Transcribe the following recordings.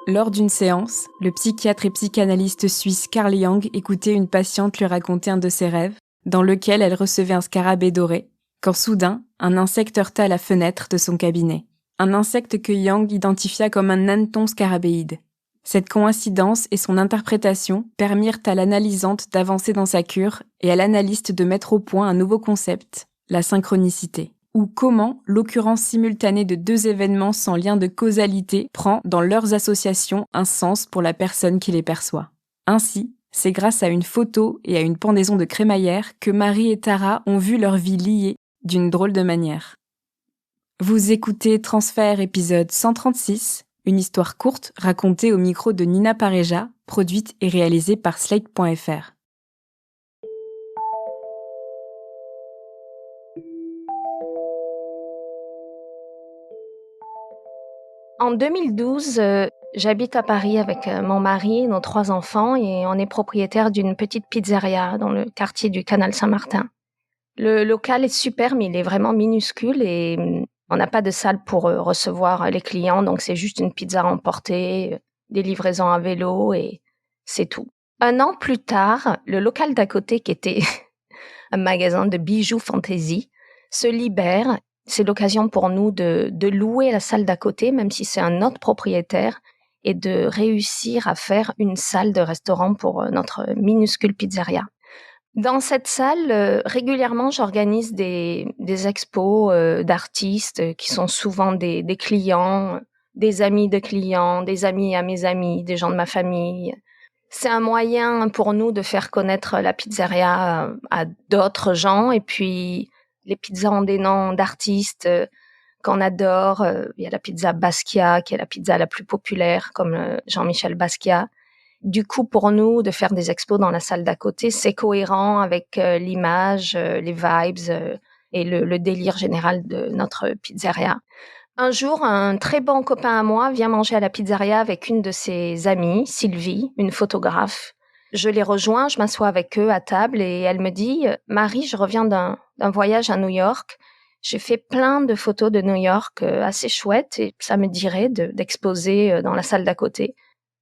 Lors d'une séance, le psychiatre et psychanalyste suisse Carl Jung écoutait une patiente lui raconter un de ses rêves, dans lequel elle recevait un scarabée doré, quand soudain, un insecte heurta à la fenêtre de son cabinet. Un insecte que Jung identifia comme un âneton scarabéide. Cette coïncidence et son interprétation permirent à l'analysante d'avancer dans sa cure et à l'analyste de mettre au point un nouveau concept, la synchronicité, ou comment l'occurrence simultanée de deux événements sans lien de causalité prend dans leurs associations un sens pour la personne qui les perçoit. Ainsi, c'est grâce à une photo et à une pendaison de crémaillère que Marie et Tara ont vu leur vie liée d'une drôle de manière. Vous écoutez Transfert épisode 136, une histoire courte racontée au micro de Nina Pareja, produite et réalisée par Slate.fr. En 2012, j'habite à Paris avec mon mari et nos 3 enfants et on est propriétaire d'une petite pizzeria dans le quartier du Canal Saint-Martin. Le local est super, mais il est vraiment minuscule et on n'a pas de salle pour recevoir les clients, donc c'est juste une pizza à emporter, des livraisons à vélo et c'est tout. 1 an plus tard, le local d'à côté, qui était un magasin de bijoux fantaisie, se libère. C'est l'occasion pour nous de louer la salle d'à côté, même si c'est un autre propriétaire, et de réussir à faire une salle de restaurant pour notre minuscule pizzeria. Dans cette salle, régulièrement, j'organise des expos d'artistes qui sont souvent des clients, des amis de clients, des amis à mes amis, des gens de ma famille. C'est un moyen pour nous de faire connaître la pizzeria à d'autres gens. Et puis, les pizzas ont des noms d'artistes qu'on adore. Il y a la pizza Basquiat, qui est la pizza la plus populaire, comme Jean-Michel Basquiat. Du coup, pour nous, de faire des expos dans la salle d'à côté, c'est cohérent avec l'image, les vibes et le délire général de notre pizzeria. Un jour, un très bon copain à moi vient manger à la pizzeria avec une de ses amies, Sylvie, une photographe. Je les rejoins, je m'assois avec eux à table et elle me dit « Marie, je reviens d'un voyage à New York. J'ai fait plein de photos de New York assez chouettes et ça me dirait d'exposer dans la salle d'à côté. »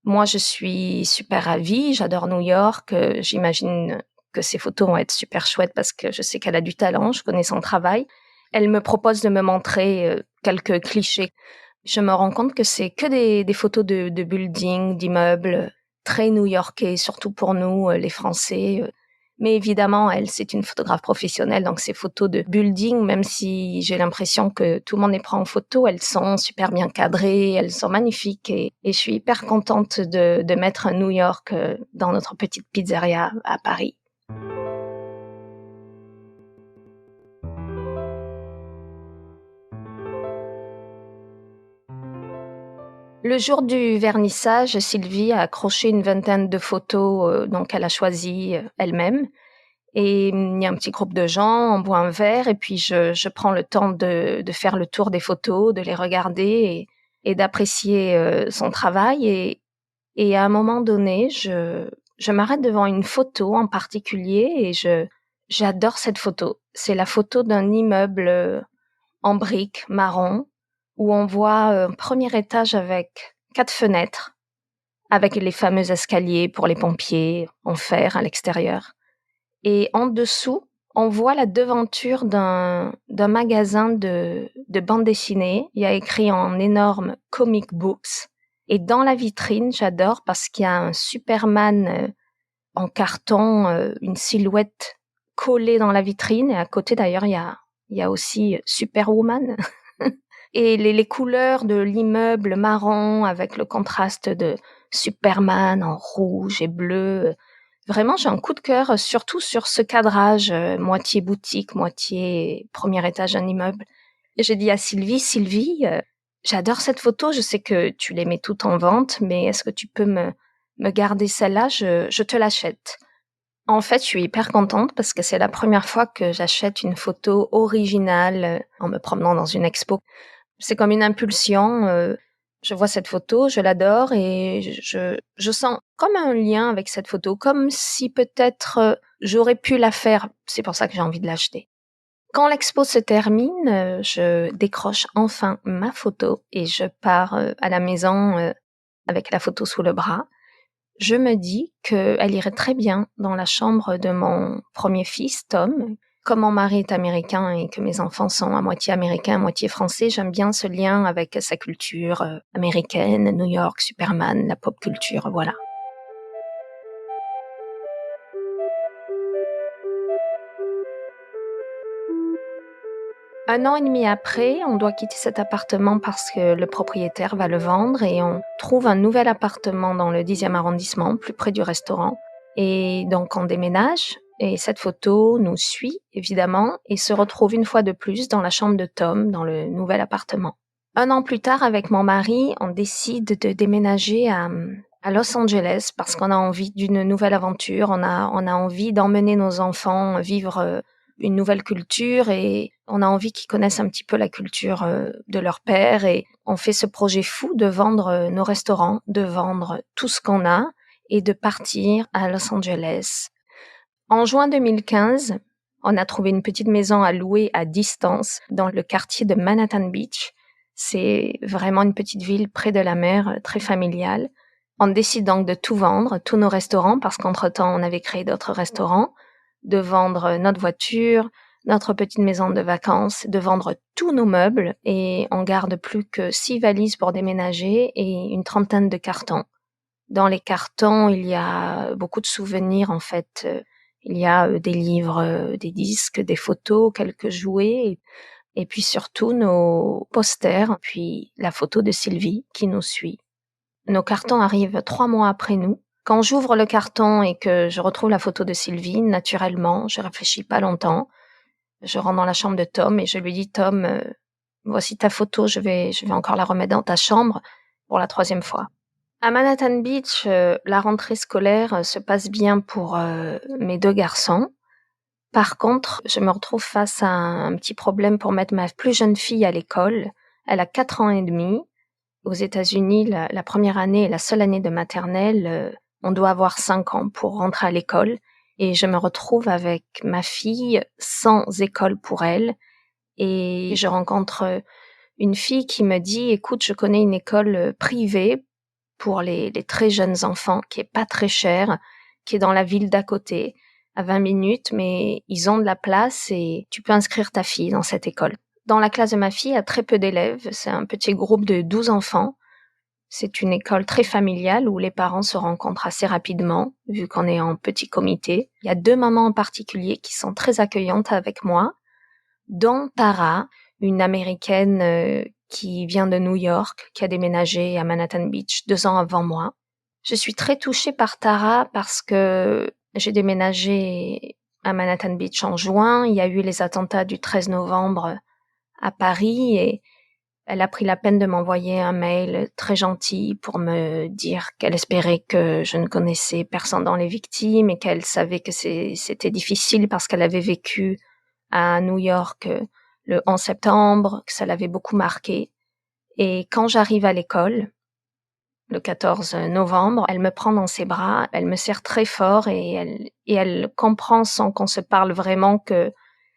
Moi, je suis super ravie, j'adore New York, j'imagine que ces photos vont être super chouettes parce que je sais qu'elle a du talent, je connais son travail. Elle me propose de me montrer quelques clichés. Je me rends compte que c'est que des photos de buildings, d'immeubles, très new-yorkais, surtout pour nous, les Français. Mais évidemment, elle, c'est une photographe professionnelle, donc ces photos de buildings, même si j'ai l'impression que tout le monde les prend en photo, elles sont super bien cadrées, elles sont magnifiques et je suis hyper contente de mettre New York dans notre petite pizzeria à Paris. Le jour du vernissage, Sylvie a accroché une vingtaine de photos, donc elle a choisi elle-même. Et il y a un petit groupe de gens, on boit un verre et puis je prends le temps de faire le tour des photos, de les regarder et d'apprécier son travail. Et à un moment donné, je m'arrête devant une photo en particulier et j'adore cette photo. C'est la photo d'un immeuble en briques marron où on voit un premier étage avec 4 fenêtres, avec les fameux escaliers pour les pompiers en fer à l'extérieur. Et en dessous, on voit la devanture d'un magasin de bande dessinée. Il y a écrit en énorme Comic Books. Et dans la vitrine, j'adore parce qu'il y a un Superman en carton, une silhouette collée dans la vitrine. Et à côté, d'ailleurs, il y a aussi Superwoman. Et les couleurs de l'immeuble marron avec le contraste de Superman en rouge et bleu. Vraiment, j'ai un coup de cœur, surtout sur ce cadrage, moitié boutique, moitié premier étage d'un immeuble. Et j'ai dit à Sylvie, j'adore cette photo, je sais que tu les mets toutes en vente, mais est-ce que tu peux me garder celle-là? Je te l'achète. En fait, je suis hyper contente parce que c'est la première fois que j'achète une photo originale en me promenant dans une expo. C'est comme une impulsion. Je vois cette photo, je l'adore et je sens comme un lien avec cette photo, comme si peut-être j'aurais pu la faire. C'est pour ça que j'ai envie de l'acheter. Quand l'expo se termine, je décroche enfin ma photo et je pars à la maison avec la photo sous le bras, je me dis qu'elle irait très bien dans la chambre de mon premier fils, Tom. Comme mon mari est américain et que mes enfants sont à moitié américains, à moitié français, j'aime bien ce lien avec sa culture américaine, New York, Superman, la pop culture, voilà. Un an et demi après, on doit quitter cet appartement parce que le propriétaire va le vendre et on trouve un nouvel appartement dans le 10e arrondissement, plus près du restaurant. Et donc on déménage et cette photo nous suit évidemment et se retrouve une fois de plus dans la chambre de Tom, dans le nouvel appartement. Un an plus tard, avec mon mari, on décide de déménager à Los Angeles parce qu'on a envie d'une nouvelle aventure, on a envie d'emmener nos enfants vivre une nouvelle culture et on a envie qu'ils connaissent un petit peu la culture de leur père et on fait ce projet fou de vendre nos restaurants, de vendre tout ce qu'on a et de partir à Los Angeles. En juin 2015, on a trouvé une petite maison à louer à distance dans le quartier de Manhattan Beach. C'est vraiment une petite ville près de la mer, très familiale. On décide donc de tout vendre, tous nos restaurants, parce qu'entre-temps, on avait créé d'autres restaurants, de vendre notre voiture, notre petite maison de vacances, de vendre tous nos meubles et on garde plus que 6 valises pour déménager et une trentaine de cartons. Dans les cartons, il y a beaucoup de souvenirs en fait. Il y a des livres, des disques, des photos, quelques jouets et puis surtout nos posters, puis la photo de Sylvie qui nous suit. Nos cartons arrivent 3 mois après nous. Quand j'ouvre le carton et que je retrouve la photo de Sylvie, naturellement, je réfléchis pas longtemps. Je rentre dans la chambre de Tom et je lui dis, Tom, voici ta photo, je vais encore la remettre dans ta chambre pour la 3e fois. À Manhattan Beach, la rentrée scolaire se passe bien pour mes 2 garçons. Par contre, je me retrouve face à un petit problème pour mettre ma plus jeune fille à l'école. Elle a 4 ans et demi. Aux États-Unis, la première année est la seule année de maternelle. On doit avoir 5 ans pour rentrer à l'école. Et je me retrouve avec ma fille sans école pour elle. Et je rencontre une fille qui me dit, écoute, je connais une école privée pour les très jeunes enfants qui est pas très chère, qui est dans la ville d'à côté, à 20 minutes, mais ils ont de la place et tu peux inscrire ta fille dans cette école. Dans la classe de ma fille, il y a très peu d'élèves. C'est un petit groupe de 12 enfants. C'est une école très familiale où les parents se rencontrent assez rapidement, vu qu'on est en petit comité. Il y a 2 mamans en particulier qui sont très accueillantes avec moi, dont Tara, une Américaine qui vient de New York, qui a déménagé à Manhattan Beach 2 ans avant moi. Je suis très touchée par Tara parce que j'ai déménagé à Manhattan Beach en juin. Il y a eu les attentats du 13 novembre à Paris et elle a pris la peine de m'envoyer un mail très gentil pour me dire qu'elle espérait que je ne connaissais personne dans les victimes et qu'elle savait que c'était difficile parce qu'elle avait vécu à New York le 11 septembre, que ça l'avait beaucoup marqué. Et quand j'arrive à l'école, le 14 novembre, elle me prend dans ses bras, elle me serre très fort et elle comprend sans qu'on se parle vraiment que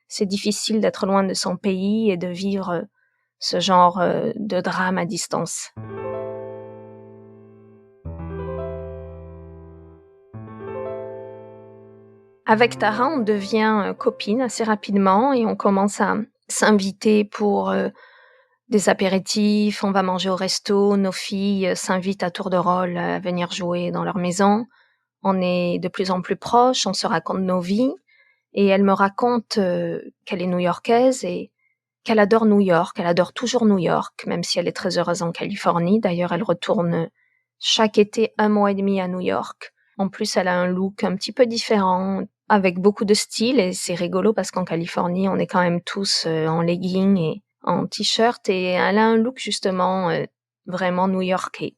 c'est difficile d'être loin de son pays et de vivre ce genre de drame à distance. Avec Tara, on devient copine assez rapidement et on commence à s'inviter pour des apéritifs, on va manger au resto, nos filles s'invitent à tour de rôle à venir jouer dans leur maison. On est de plus en plus proches, on se raconte nos vies et elle me raconte qu'elle est new-yorkaise et qu'elle adore New York, elle adore toujours New York, même si elle est très heureuse en Californie. D'ailleurs, elle retourne chaque été 1 mois et demi à New York. En plus, elle a un look un petit peu différent, avec beaucoup de style, et c'est rigolo parce qu'en Californie, on est quand même tous en legging et en t-shirt, et elle a un look justement vraiment new-yorkais.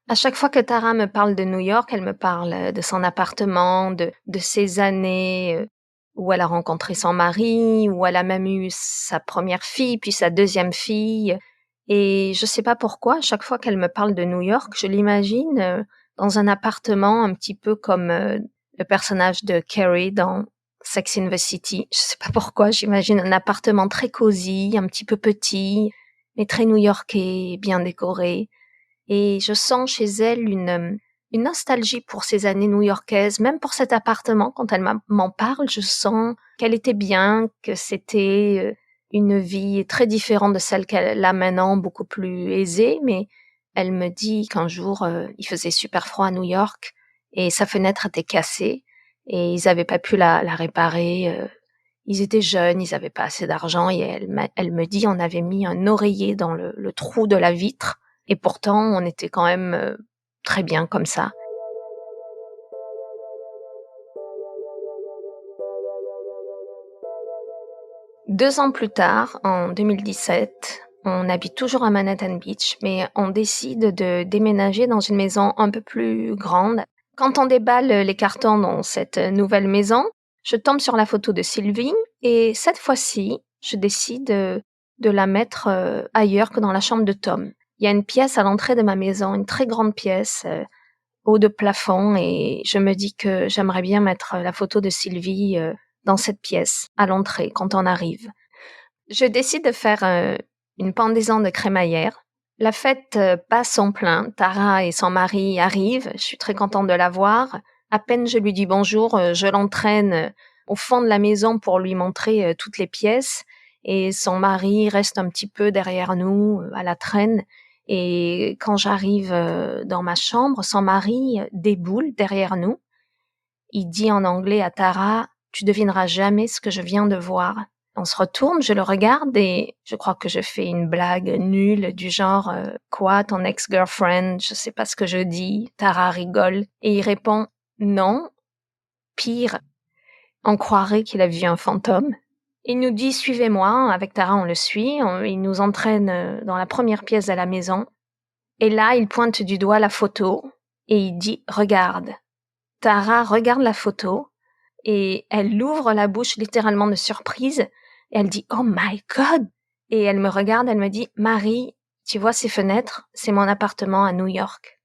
À chaque fois que Tara me parle de New York, elle me parle de son appartement, de ses années où elle a rencontré son mari, où elle a même eu sa première fille, puis sa 2e fille. Et je sais pas pourquoi, à chaque fois qu'elle me parle de New York, je l'imagine dans un appartement un petit peu comme le personnage de Carrie dans Sex and the City. Je sais pas pourquoi, j'imagine un appartement très cosy, un petit peu petit, mais très new-yorkais, bien décoré. Et je sens chez elle une nostalgie pour ces années new-yorkaises, même pour cet appartement. Quand elle m'en parle, je sens qu'elle était bien, que c'était une vie très différente de celle qu'elle a maintenant, beaucoup plus aisée. Mais elle me dit qu'un jour, il faisait super froid à New York et sa fenêtre était cassée et ils n'avaient pas pu la réparer. Ils étaient jeunes, ils n'avaient pas assez d'argent et elle me dit on avait mis un oreiller dans le trou de la vitre et pourtant on était quand même très bien comme ça. Deux ans plus tard, en 2017, on habite toujours à Manhattan Beach, mais on décide de déménager dans une maison un peu plus grande. Quand on déballe les cartons dans cette nouvelle maison, je tombe sur la photo de Sylvie et cette fois-ci, je décide de la mettre ailleurs que dans la chambre de Tom. Il y a une pièce à l'entrée de ma maison, une très grande pièce, haut de plafond, et je me dis que j'aimerais bien mettre la photo de Sylvie dans cette pièce, à l'entrée, quand on arrive. Je décide de faire une pendaison de crémaillère. La fête passe son plein. Tara et son mari arrivent. Je suis très contente de la voir. À peine je lui dis bonjour, je l'entraîne au fond de la maison pour lui montrer toutes les pièces. Et son mari reste un petit peu derrière nous, à la traîne. Et quand j'arrive dans ma chambre, son mari déboule derrière nous. Il dit en anglais à Tara, « Tu devineras jamais ce que je viens de voir. » On se retourne, je le regarde et je crois que je fais une blague nulle du genre quoi, ton ex-girlfriend, je sais pas ce que je dis. Tara rigole et il répond non, pire. On croirait qu'il a vu un fantôme. Il nous dit suivez-moi, avec Tara on le suit, il nous entraîne dans la première pièce de la maison et là il pointe du doigt la photo et il dit regarde. Tara regarde la photo et elle ouvre la bouche littéralement de surprise. Et elle dit « Oh my God !» Et elle me regarde, elle me dit « Marie, tu vois ces fenêtres? C'est mon appartement à New York. »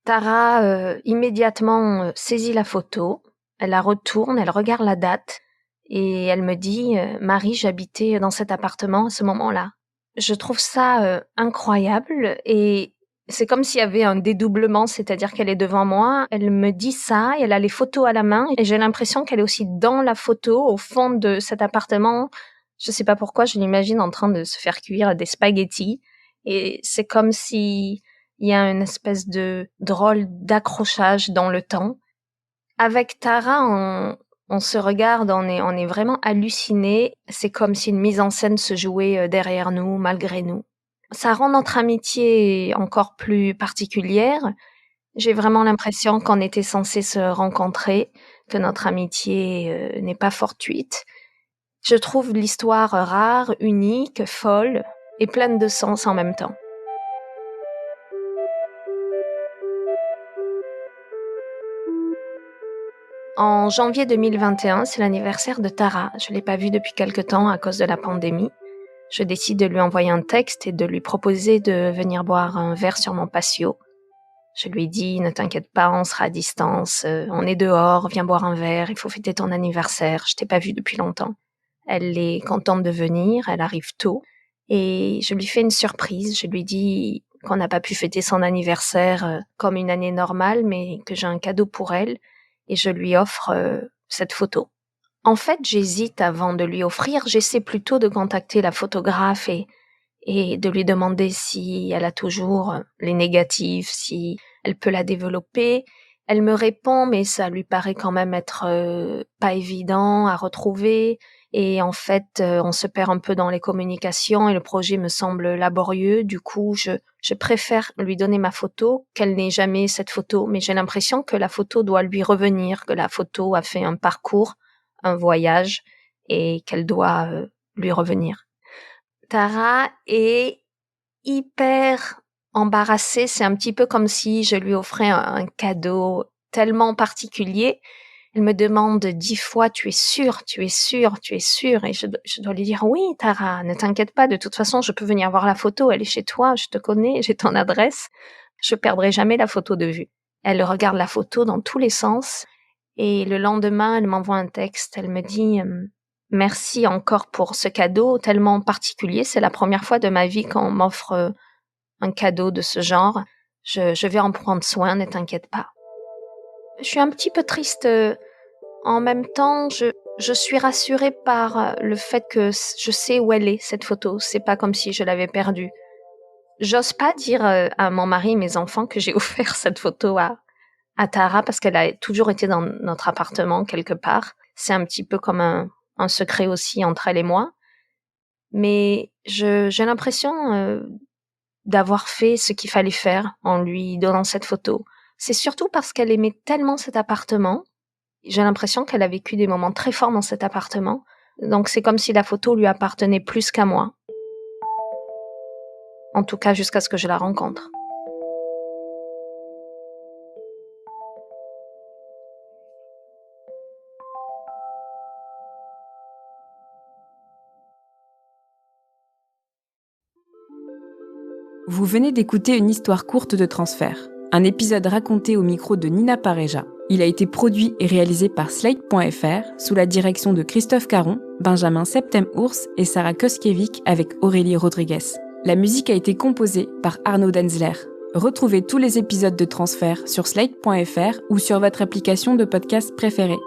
Tara immédiatement saisit la photo, elle la retourne, elle regarde la date et elle me dit « Marie, j'habitais dans cet appartement à ce moment-là. » Je trouve ça incroyable et c'est comme s'il y avait un dédoublement, c'est-à-dire qu'elle est devant moi, elle me dit ça, et elle a les photos à la main et j'ai l'impression qu'elle est aussi dans la photo, au fond de cet appartement. Je sais pas pourquoi, je l'imagine en train de se faire cuire des spaghettis et c'est comme si il y a une espèce de drôle d'accrochage dans le temps. Avec Tara, on se regarde, on est vraiment hallucinés. C'est comme si une mise en scène se jouait derrière nous, malgré nous. Ça rend notre amitié encore plus particulière. J'ai vraiment l'impression qu'on était censés se rencontrer, que notre amitié n'est pas fortuite. Je trouve l'histoire rare, unique, folle et pleine de sens en même temps. En janvier 2021, c'est l'anniversaire de Tara. Je l'ai pas vue depuis quelque temps à cause de la pandémie. Je décide de lui envoyer un texte et de lui proposer de venir boire un verre sur mon patio. Je lui dis, ne t'inquiète pas, on sera à distance, on est dehors, viens boire un verre, il faut fêter ton anniversaire, je t'ai pas vue depuis longtemps. Elle est contente de venir, elle arrive tôt, et je lui fais une surprise, je lui dis qu'on n'a pas pu fêter son anniversaire comme une année normale, mais que j'ai un cadeau pour elle, et je lui offre cette photo. En fait, j'hésite avant de lui offrir, j'essaie plutôt de contacter la photographe et de lui demander si elle a toujours les négatifs, si elle peut la développer. Elle me répond, mais ça lui paraît quand même être pas évident à retrouver. Et en fait, on se perd un peu dans les communications et le projet me semble laborieux. Du coup, je préfère lui donner ma photo, qu'elle n'ait jamais cette photo. Mais j'ai l'impression que la photo doit lui revenir, que la photo a fait un parcours, un voyage, et qu'elle doit lui revenir. Tara est hyper embarrassée. C'est un petit peu comme si je lui offrais un cadeau tellement particulier. Elle me demande 10 fois, tu es sûre, tu es sûre, tu es sûre? Et je dois lui dire, oui, Tara, ne t'inquiète pas, de toute façon, je peux venir voir la photo, elle est chez toi, je te connais, j'ai ton adresse. Je perdrai jamais la photo de vue. Elle regarde la photo dans tous les sens. Et le lendemain, elle m'envoie un texte. Elle me dit, merci encore pour ce cadeau tellement particulier. C'est la première fois de ma vie qu'on m'offre un cadeau de ce genre. Je vais en prendre soin, ne t'inquiète pas. Je suis un petit peu triste. En même temps, je suis rassurée par le fait que je sais où elle est, cette photo. C'est pas comme si je l'avais perdue. J'ose pas dire à mon mari et mes enfants que j'ai offert cette photo à Tara parce qu'elle a toujours été dans notre appartement quelque part. C'est un petit peu comme un secret aussi entre elle et moi. Mais j'ai l'impression d'avoir fait ce qu'il fallait faire en lui donnant cette photo. C'est surtout parce qu'elle aimait tellement cet appartement. J'ai l'impression qu'elle a vécu des moments très forts dans cet appartement. Donc c'est comme si la photo lui appartenait plus qu'à moi. En tout cas, jusqu'à ce que je la rencontre. Vous venez d'écouter une histoire courte de transfert, un épisode raconté au micro de Nina Pareja. Il a été produit et réalisé par Slate.fr sous la direction de Christophe Caron, Benjamin Septem-Ours et Sarah Koskiewicz avec Aurélie Rodriguez. La musique a été composée par Arnaud Denzler. Retrouvez tous les épisodes de Transfert sur Slate.fr ou sur votre application de podcast préférée.